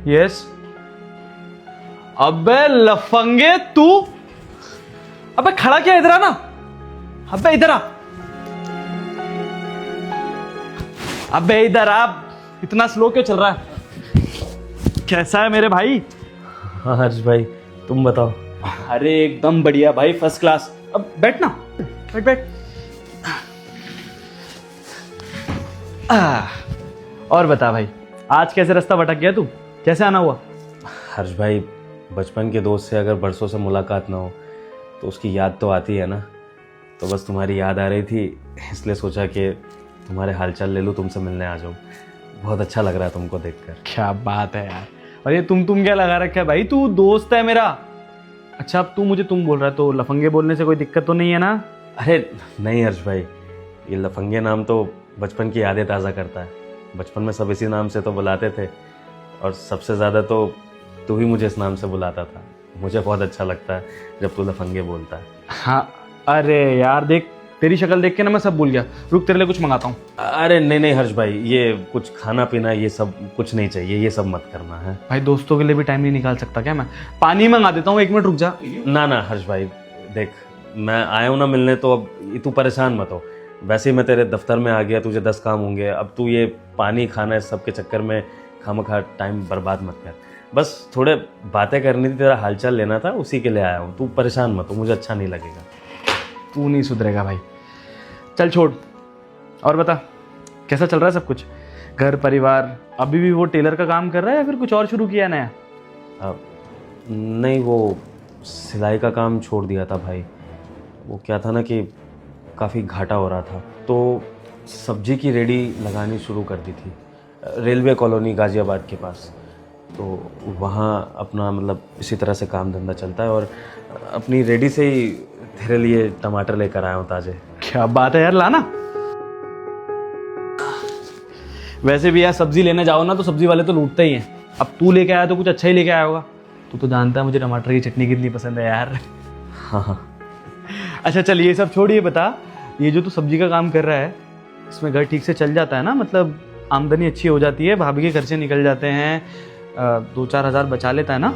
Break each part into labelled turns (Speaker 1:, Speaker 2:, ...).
Speaker 1: Yes. अबे लफंगे तू, अबे खड़ा क्या, इधर आ ना। अबे इधर आ, अबे इधर आ। इतना स्लो क्यों चल रहा है? कैसा है मेरे भाई?
Speaker 2: हाँ हर्ष भाई, तुम बताओ।
Speaker 1: अरे एकदम बढ़िया भाई, फर्स्ट क्लास। अब बैठ ना, बैठ बैठ। और बता भाई, आज कैसे रास्ता भटक गया तू? कैसे आना हुआ?
Speaker 2: हर्ष भाई, बचपन के दोस्त से अगर बरसों से मुलाकात ना हो तो उसकी याद तो आती है ना। तो बस तुम्हारी याद आ रही थी, इसलिए सोचा कि तुम्हारे हालचाल ले लूँ, तुमसे मिलने आ जाऊँ। बहुत अच्छा लग रहा है तुमको देखकर।
Speaker 1: क्या बात है यार। और ये तुम क्या लगा रखा है भाई? तू दोस्त है मेरा। अच्छा, अब तू मुझे तुम बोल रहा है तो लफंगे बोलने से कोई दिक्कत तो नहीं है ना?
Speaker 2: अरे नहीं हर्ष भाई, ये लफंगे नाम तो बचपन की यादें ताज़ा करता है। बचपन में सब इसी नाम से तो बुलाते थे, और सबसे ज़्यादा तो तू ही मुझे इस नाम से बुलाता था। मुझे बहुत अच्छा लगता है जब तू लफंगे बोलता है।
Speaker 1: हाँ, अरे यार देख, तेरी शक्ल देख के ना मैं सब भूल गया। रुक, तेरे लिए कुछ मंगाता हूँ।
Speaker 2: अरे नहीं नहीं हर्ष भाई, ये कुछ खाना पीना ये सब कुछ नहीं चाहिए, ये सब मत करना है।
Speaker 1: भाई दोस्तों के लिए भी टाइम नहीं निकाल सकता क्या मैं? पानी मंगा देता हूँ, 1 मिनट रुक जा।
Speaker 2: ना ना हर्ष भाई, देख मैं आया हूँ ना मिलने, तो अब तू परेशान मत हो। वैसे ही मैं तेरे दफ्तर में आ गया, तुझे 10 काम होंगे। अब तू ये पानी खाना, इस सब के चक्कर में खामखा टाइम बर्बाद मत कर। बस थोड़े बातें करनी थी, तेरा हालचाल लेना था, उसी के लिए आया हूँ। तू परेशान मत हो, मुझे अच्छा नहीं लगेगा।
Speaker 1: तू नहीं सुधरेगा भाई। चल छोड़, और बता कैसा चल रहा है सब कुछ? घर परिवार? अभी भी वो टेलर का काम कर रहा है या फिर कुछ और शुरू किया नया?
Speaker 2: नहीं, वो सिलाई का काम छोड़ दिया था भाई। वो क्या था ना कि काफ़ी घाटा हो रहा था, तो सब्जी की रेडी लगानी शुरू कर दी थी रेलवे कॉलोनी गाज़ियाबाद के पास। तो वहाँ अपना मतलब इसी तरह से काम धंधा चलता है, और अपनी रेडी से ही तेरे लिए टमाटर लेकर आया हूँ ताज़े।
Speaker 1: क्या बात है यार, लाना। वैसे भी यार सब्जी लेने जाओ ना तो सब्जी वाले तो लूटते ही हैं। अब तू लेके आया तो कुछ अच्छा ही लेके आया होगा। तू तो जानता है मुझे टमाटर की चटनी कितनी पसंद है यार।
Speaker 2: हाँ हाँ।
Speaker 1: अच्छा चल, ये सब छोड़, ये बता, ये जो तू सब्जी का काम कर रहा है, इसमें घर ठीक से चल जाता है ना? मतलब आमदनी अच्छी हो जाती है, भाभी के खर्चे निकल जाते हैं, 2-4 हज़ार बचा लेता है ना?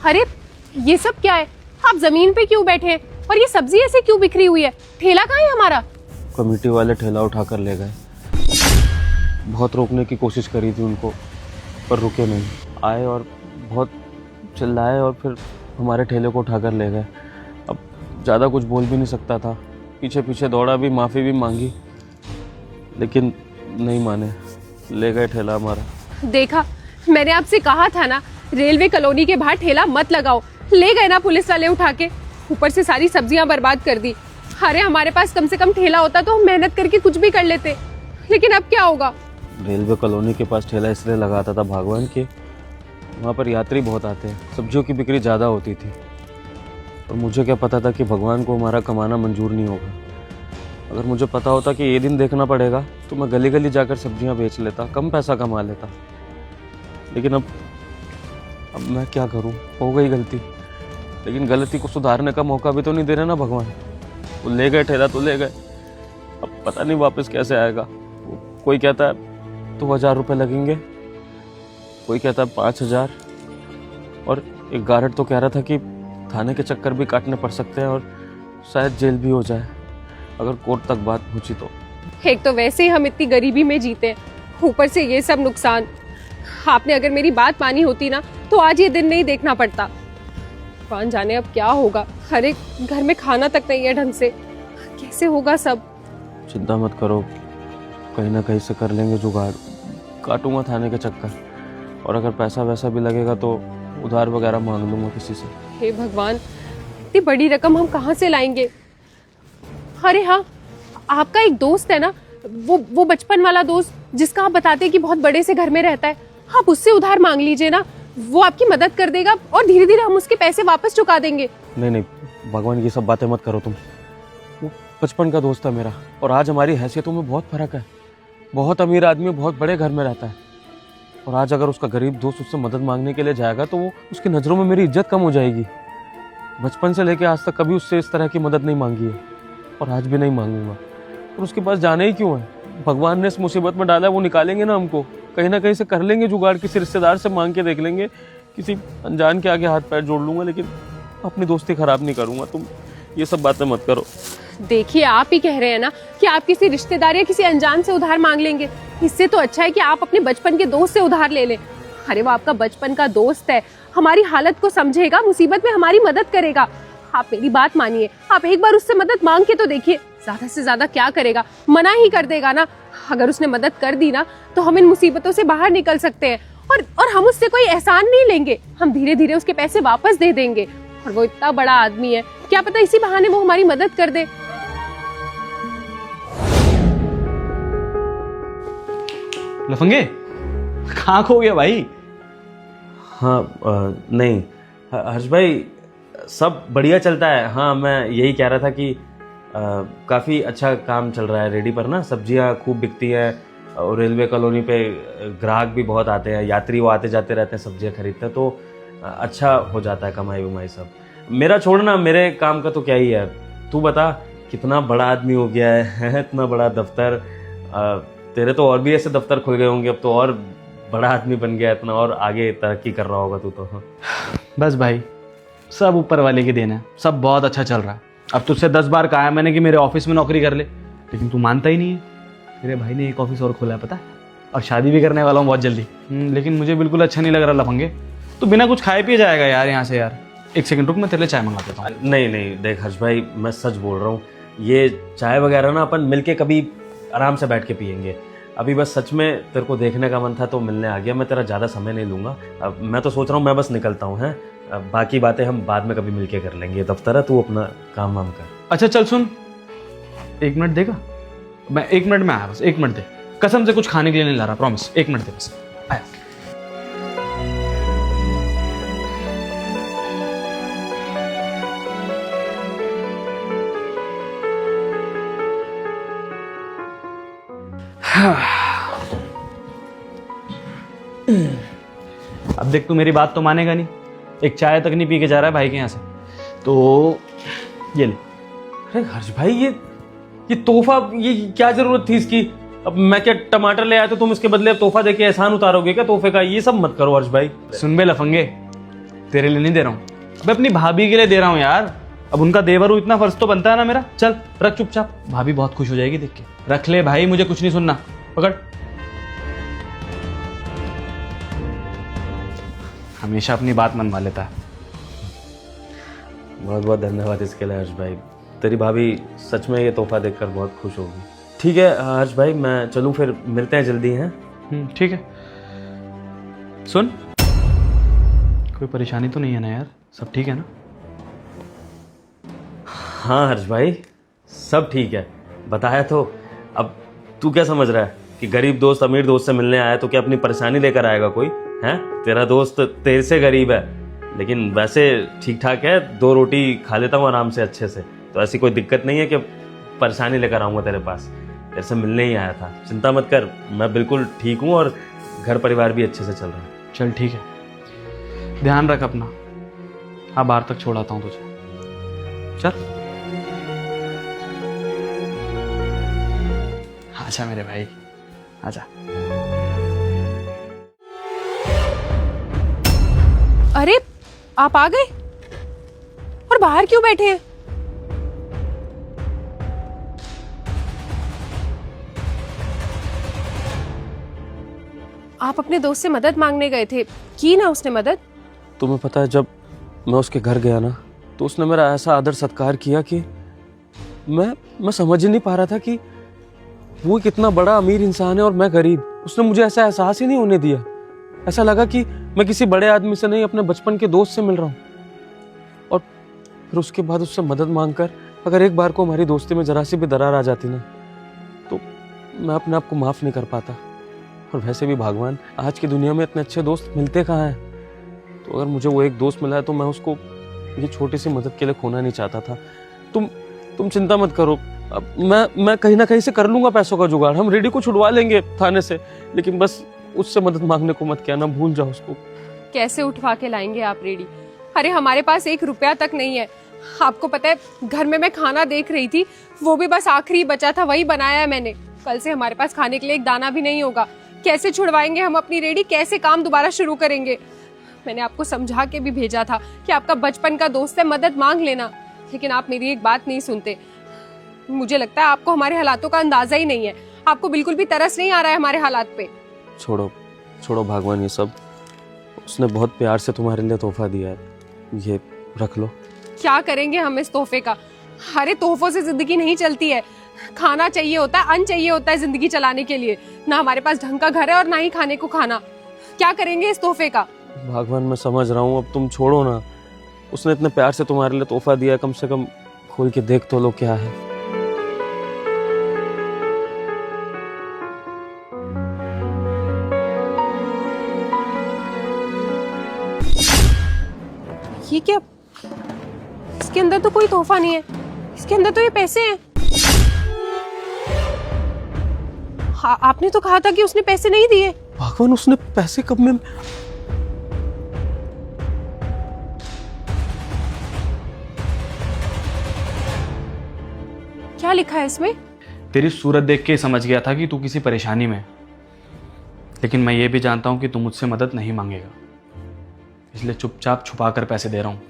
Speaker 3: अरे ये सब क्या है? आप जमीन पे क्यों बैठे हैं? और ये सब्जी ऐसे क्यों बिखरी हुई है? ठेला कहाँ है हमारा?
Speaker 2: कमेटी वाले ठेला उठा कर ले गए। बहुत रोकने की कोशिश करी थी उनको, पर रुके नहीं। आए और बहुत चिल्लाए और फिर हमारे ठेले को उठा कर ले गए। अब ज़्यादा कुछ बोल भी नहीं सकता था, पीछे पीछे दौड़ा भी, माफ़ी भी मांगी, लेकिन नहीं माने, ले गए ठेला हमारा।
Speaker 3: देखा, मैंने आपसे कहा था ना, रेलवे कॉलोनी के बाहर ठेला मत लगाओ। ले गए ना पुलिस वाले उठा के, ऊपर से सारी सब्जियां बर्बाद कर दी। अरे हमारे पास कम से कम ठेला होता तो हम मेहनत करके कुछ भी कर लेते, लेकिन अब क्या होगा?
Speaker 2: रेलवे कॉलोनी के पास ठेला इसलिए लगाता था भगवान के, वहाँ पर यात्री बहुत आते हैं, सब्जियों की बिक्री ज़्यादा होती थी। और मुझे क्या पता था कि भगवान को हमारा कमाना मंजूर नहीं होगा। अगर मुझे पता होता कि ये दिन देखना पड़ेगा तो मैं गली गली जाकर सब्जियां बेच लेता, कम पैसा कमा लेता। लेकिन अब मैं क्या करूं? हो गई गलती, लेकिन गलती को सुधारने का मौका भी तो नहीं दे रहे ना भगवान। वो ले गए ठेला तो ले गए, अब पता नहीं वापस कैसे आएगा। कोई कहता है 2000 रुपये लगेंगे, कोई कहता है 5000, और एक गारड तो कह रहा था कि थाने के चक्कर भी काटने पड़ सकते हैं और शायद जेल भी हो जाए अगर कोर्ट तक बात पहुंची तो।
Speaker 3: एक तो वैसे ही हम इतनी गरीबी में जीते हैं, ऊपर से ये सब नुकसान। आपने अगर मेरी बात मानी होती ना तो आज ये दिन नहीं देखना पड़ता। कौन जाने अब क्या होगा। अरे घर में खाना तक नहीं है ढंग से, कैसे होगा सब?
Speaker 2: चिंता मत करो, कहीं ना कहीं से कर लेंगे जुगाड़। काटूंगा थाने के चक्कर, और अगर पैसा वैसा भी लगेगा तो उधार वगैरह मांग लूंगा किसी से।
Speaker 3: हे भगवान, इतनी बड़ी रकम हम कहाँ से लाएंगे? अरे हाँ, आपका एक दोस्त है ना, वो बचपन वाला दोस्त जिसका आप बताते हैं कि बहुत बड़े से घर में रहता है, आप उससे उधार मांग लीजिए ना, वो आपकी मदद कर देगा और धीरे धीरे हम उसके पैसे वापस चुका देंगे।
Speaker 2: नहीं नहीं भगवान, ये सब बातें मत करो तुम। वो बचपन का दोस्त है मेरा, और आज हमारी हैसियतों में बहुत फर्क है। बहुत अमीर आदमी बहुत बड़े घर में रहता है, और आज अगर उसका गरीब दोस्त उससे मदद मांगने के लिए जाएगा तो वो उसकी नज़रों में मेरी इज्जत कम हो जाएगी। बचपन से लेकर आज तक कभी उससे इस तरह की मदद नहीं मांगी है, और आज भी नहीं मांगूंगा। और उसके पास जाने ही क्यों है? भगवान ने इस मुसीबत में डाला है वो निकालेंगे ना हमको, कहीं ना कहीं से कर लेंगे जुगाड़, किसी रिश्तेदार से मांग के देख लेंगे, किसी अनजान के आगे हाथ पैर जोड़ लूंगा, लेकिन अपनी दोस्ती खराब नहीं करूंगा। तुम ये सब बातें मत करो।
Speaker 3: देखिए, आप ही कह रहे हैं ना कि आप किसी रिश्तेदार या किसी अनजान से उधार मांग लेंगे। इससे तो अच्छा है कि आप अपने बचपन के दोस्त से उधार ले लें। अरे वो आपका बचपन का दोस्त है, हमारी हालत को समझेगा, मुसीबत में हमारी मदद करेगा। आप मेरी बात मानिए, आप एक बार उससे मदद मांग के तो देखिए, ज्यादा से ज्यादा क्या करेगा, मना ही कर देगा ना। अगर उसने मदद कर दी ना तो हम इन मुसीबतों से बाहर निकल सकते हैं, और हम उससे कोई एहसान नहीं लेंगे, हम धीरे धीरे उसके पैसे वापस दे देंगे। और वो इतना बड़ा आदमी है, क्या पता इसी बहाने वो हमारी मदद कर दे।
Speaker 1: लफंगे, कहाँ खो गया भाई?
Speaker 2: हाँ नहीं हर्ष भाई, सब बढ़िया चलता है। हाँ मैं यही कह रहा था कि काफ़ी अच्छा काम चल रहा है रेडी पर ना, सब्जियां खूब बिकती हैं और रेलवे कॉलोनी पे ग्राहक भी बहुत आते हैं, यात्री वो आते जाते रहते हैं सब्जियां खरीदते, तो अच्छा हो जाता है कमाई वमाई सब। मेरा छोड़ना, मेरे काम का तो क्या ही है। तू बता, कितना बड़ा आदमी हो गया है इतना बड़ा दफ्तर, तेरे तो और भी ऐसे दफ्तर खुल गए होंगे अब तो, और बड़ा आदमी बन गया इतना, और आगे तरक्की कर रहा होगा तू तो।
Speaker 1: बस भाई, सब ऊपर वाले की देन है, सब बहुत अच्छा चल रहा है। अब तुझसे 10 बार कहा है मैंने कि मेरे ऑफिस में नौकरी कर ले, लेकिन तू मानता ही नहीं है। तेरे भाई ने एक ऑफिस और खोला है पता है, और शादी भी करने वाला हूँ बहुत जल्दी। लेकिन मुझे बिल्कुल अच्छा नहीं लग रहा लफंगे, तो बिना कुछ खाए पिए जाएगा यार यहाँ से यार। एक सेकंड रुक, मैं तेरे लिए चाय मंगा देता हूँ।
Speaker 2: नहीं नहीं देख हर्ष भाई, मैं सच बोल रहा हूँ, ये चाय वगैरह ना अपन मिलके कभी आराम से बैठ के पियेंगे। अभी बस सच में तेरे को देखने का मन था तो मिलने आ गया। मैं तेरा ज़्यादा समय नहीं लूँगा। अब मैं तो सोच रहा हूँ मैं बस निकलता हूँ, हैं। बाकी बातें हम बाद में कभी मिलके कर लेंगे। दफ्तर है, तू अपना काम वाम कर।
Speaker 1: अच्छा चल सुन, 1 मिनट देगा? मैं 1 मिनट में आया, बस 1 मिनट दे, कसम से कुछ खाने के लिए नहीं ला रहा, प्रॉमिस। 1 मिनट दे बस, आया। अब देख, तू मेरी बात तो मानेगा नहीं, एक चाय तक नहीं पी के जा रहा है भाई के यहाँ से, तो ये ले।
Speaker 2: अरे हर्ष भाई, ये तोहफा, ये क्या जरूरत थी इसकी? अब मैं क्या टमाटर ले आया तो तुम इसके बदले अब तोहफा देके एहसान उतारोगे क्या तोहफे का? ये सब मत करो हर्ष भाई।
Speaker 1: सुन बे लफंगे, तेरे लिए नहीं दे रहा हूँ, मैं अपनी भाभी के लिए दे रहा हूँ यार। अब उनका देवर हूँ, इतना फर्ज तो बनता है ना मेरा। चल रख चुपचाप, भाभी बहुत खुश हो जाएगी देख के। रख ले भाई, मुझे कुछ नहीं सुनना, पकड़। हमेशा अपनी बात मनवा लेता है।
Speaker 2: बहुत बहुत धन्यवाद इसके लिए हर्ष भाई, तेरी भाभी सच में ये तोहफा देखकर बहुत खुश होगी। ठीक है हर्ष भाई, मैं चलूँ फिर, मिलते हैं जल्दी, हैं?
Speaker 1: ठीक है। सुन, कोई परेशानी तो नहीं है ना यार? सब ठीक है ना?
Speaker 2: हाँ हर्ष भाई, सब ठीक है। बताया तो। अब तू क्या समझ रहा है कि गरीब दोस्त अमीर दोस्त से मिलने आया तो क्या अपनी परेशानी लेकर आएगा कोई? हैं? तेरा दोस्त तेरे से गरीब है, लेकिन वैसे ठीक ठाक है, 2 रोटी खा लेता हूँ आराम से अच्छे से, तो ऐसी कोई दिक्कत नहीं है कि परेशानी लेकर आऊँगा तेरे पास। तेरे से मिलने ही आया था, चिंता मत कर, मैं बिल्कुल ठीक हूँ और घर परिवार भी अच्छे से चल रहा है।
Speaker 1: चल ठीक है, ध्यान रख अपना। हाँ, बाहर तक छोड़ आता हूँ तुझे, चल। आजा मेरे भाई, आजा।
Speaker 3: अरे आप आ गए, और बाहर क्यों बैठे हैं? आप अपने दोस्त से मदद मांगने गए थे, की ना उसने मदद?
Speaker 2: तुम्हें पता है, जब मैं उसके घर गया ना तो उसने मेरा ऐसा आदर सत्कार किया कि मैं समझ ही नहीं पा रहा था कि वो कितना बड़ा अमीर इंसान है और मैं गरीब। उसने मुझे ऐसा एहसास ही नहीं होने दिया। ऐसा लगा कि मैं किसी बड़े आदमी से नहीं, अपने बचपन के दोस्त से मिल रहा हूँ। और फिर उसके बाद उससे मदद मांगकर अगर एक बार को हमारी दोस्ती में जरा सी भी दरार आ जाती ना, तो मैं अपने आप को माफ़ नहीं कर पाता। और वैसे भी भगवान, आज की दुनिया में इतने अच्छे दोस्त मिलते कहाँ हैं? तो अगर मुझे वो एक दोस्त मिला है तो मैं उसको ये छोटी सी मदद के लिए खोना नहीं चाहता था। तुम चिंता मत करो, अब मैं कहीं ना कहीं से कर लूंगा पैसों का जुगाड़। हम रेडी को छुड़वा लेंगे थाने से, लेकिन बस उससे मदद मांगने को मत कहना, भूल जाओ उसको।
Speaker 3: कैसे उठवा के लाएंगे आप रेडी? अरे हमारे पास 1 रुपया तक नहीं है। आपको पता है, घर में मैं खाना देख रही थी, वो भी बस आखिरी बचा था, वही बनाया है मैंने। कल से हमारे पास खाने के लिए एक दाना भी नहीं होगा। कैसे छुड़वाएंगे हम अपनी रेडी, कैसे काम दोबारा शुरू करेंगे? मैंने आपको समझा के भी भेजा था कि आपका बचपन का दोस्त है, मदद मांग लेना, लेकिन आप मेरी एक बात नहीं सुनते। मुझे लगता है आपको हमारे हालातों का अंदाजा ही नहीं है, आपको बिल्कुल भी तरस नहीं आ रहा है हमारे हालात पे।
Speaker 2: छोड़ो छोड़ो भगवान ये सब। उसने बहुत प्यार से तुम्हारे लिए तोहफा दिया है, ये रख लो।
Speaker 3: क्या करेंगे हम इस तोहफे का? अरे तोहफों से जिंदगी नहीं चलती है। खाना चाहिए होता है, अन्न चाहिए होता है जिंदगी चलाने के लिए। ना हमारे पास ढंग का घर है और ना ही खाने को खाना। क्या करेंगे इस तोहफे का?
Speaker 2: भगवान मैं समझ रहा हूँ, अब तुम छोड़ो ना। उसने इतने प्यार से तुम्हारे लिए तोहफा दिया है, कम से कम खोल के देख तो लो क्या है।
Speaker 3: ये क्या? इसके अंदर तो कोई तोहफा नहीं है, इसके अंदर तो ये पैसे हैं। हाँ, आपने तो कहा था कि उसने पैसे नहीं दिए।
Speaker 2: भगवान उसने पैसे कब में?
Speaker 3: क्या लिखा है इसमें?
Speaker 1: तेरी सूरत देख के समझ गया था कि तू किसी परेशानी में है, लेकिन मैं ये भी जानता हूँ कि तू मुझसे मदद नहीं मांगेगा, इसलिए चुपचाप छुपा कर पैसे दे रहा हूँ।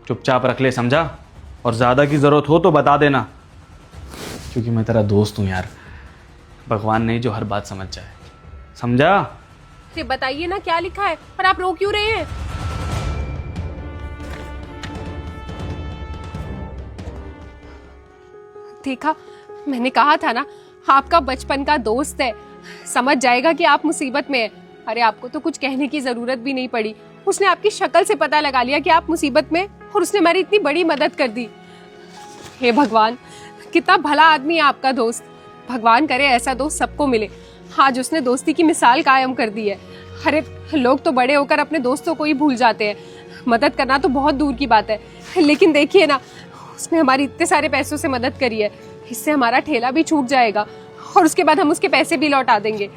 Speaker 1: चुपचाप रख ले, समझा? और ज़्यादा की ज़रूरत हो तो बता देना, क्योंकि मैं तेरा दोस्त हूँ यार। भगवान नहीं जो हर बात समझ जाए, समझा?
Speaker 3: ये बताइए ना क्या लिखा है, पर आप रो क्यों रहे हैं? देखा, मैंने कहा था ना, आपका बचपन का दोस्त है, समझ जाएगा कि आप मुसीबत में हैं। अरे आपको तो कुछ कहने की जरूरत भी नहीं पड़ी, उसने आपकी शक्ल से पता लगा लिया कि आप मुसीबत में, और उसने हमारी इतनी बड़ी मदद कर दी। हे भगवान, कितना भला आदमी है आपका दोस्त। भगवान करे ऐसा दोस्त सबको मिले। आज उसने दोस्ती की मिसाल कायम कर दी है। अरे लोग तो बड़े होकर अपने दोस्तों को ही भूल जाते हैं, मदद करना तो बहुत दूर की बात है। लेकिन देखिए ना, उसने हमारी इतने सारे पैसों से मदद करी है, इससे हमारा ठेला भी छूट जाएगा और उसके बाद हम उसके पैसे भी लौटा देंगे।